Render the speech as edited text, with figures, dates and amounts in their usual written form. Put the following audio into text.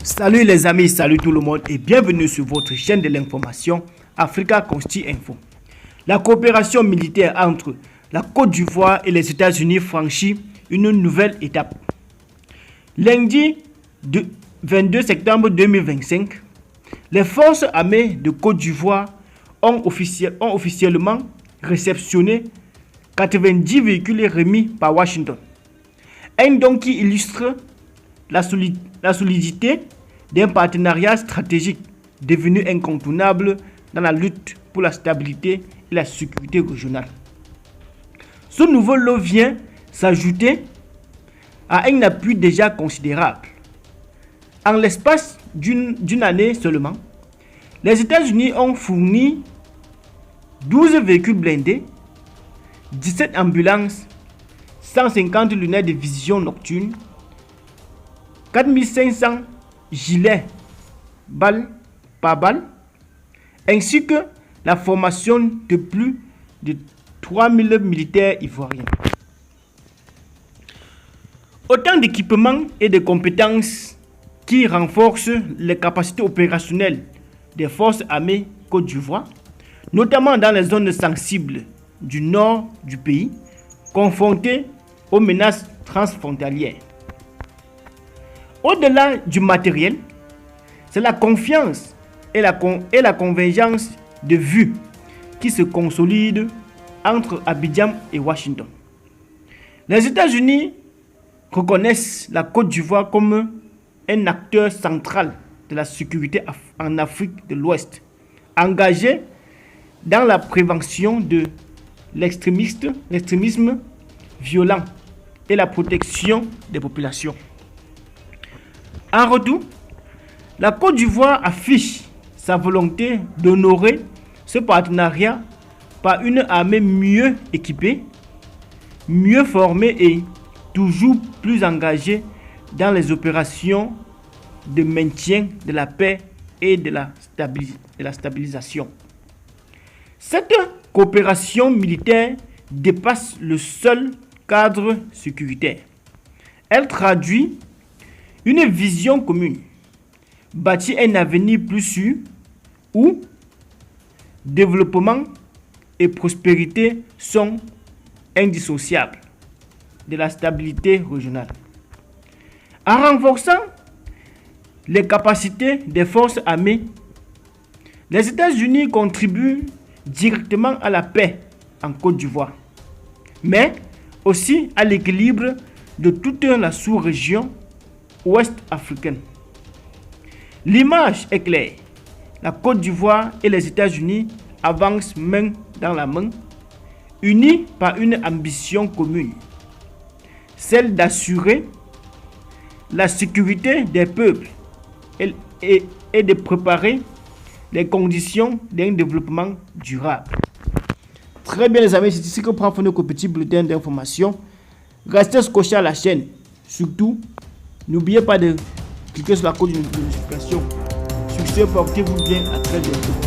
Salut les amis, salut tout le monde et bienvenue sur votre chaîne de l'information Africa Consti Info. La coopération militaire entre la Côte d'Ivoire et les États-Unis franchit une nouvelle étape. Lundi 22 septembre 2025, les forces armées de Côte d'Ivoire ont officiellement réceptionné 90 véhicules remis par Washington. Un don qui illustre la solidité d'un partenariat stratégique devenu incontournable dans la lutte pour la stabilité et la sécurité régionale. Ce nouveau lot vient s'ajouter à un appui déjà considérable. En l'espace d'une année seulement, les États-Unis ont fourni 12 véhicules blindés, 17 ambulances, 150 lunettes de vision nocturne, 4500 gilets balle par balle, ainsi que la formation de plus de 3000 militaires ivoiriens. Autant d'équipements et de compétences qui renforcent les capacités opérationnelles des forces armées Côte d'Ivoire, notamment dans les zones sensibles du nord du pays, confrontées aux menaces transfrontalières. Au-delà du matériel, c'est la confiance et la convergence de vues qui se consolident entre Abidjan et Washington. Les États-Unis reconnaissent la Côte d'Ivoire comme un acteur central de la sécurité en Afrique de l'Ouest, engagé dans la prévention de l'extrémisme violent et la protection des populations. En retour, la Côte d'Ivoire affiche sa volonté d'honorer ce partenariat par une armée mieux équipée, mieux formée et toujours plus engagée dans les opérations de maintien de la paix et de la stabilisation. Cette coopération militaire dépasse le seul cadre sécuritaire. Elle traduit une vision commune, bâtir un avenir plus sûr où développement et prospérité sont indissociables de la stabilité régionale. En renforçant les capacités des forces armées, les États-Unis contribuent directement à la paix en Côte d'Ivoire, mais aussi à l'équilibre de toute la sous-région ouest africaine. L'image est claire. La Côte d'Ivoire et les États-Unis avancent main dans la main, unis par une ambition commune, celle d'assurer la sécurité des peuples et de préparer les conditions d'un développement durable. Très bien les amis, c'est ici que prend fin notre petit bulletin d'information. Restez scotchés à la chaîne. Surtout, n'oubliez pas de cliquer sur la code de notification. Sur ce, portez-vous bien, à très bientôt.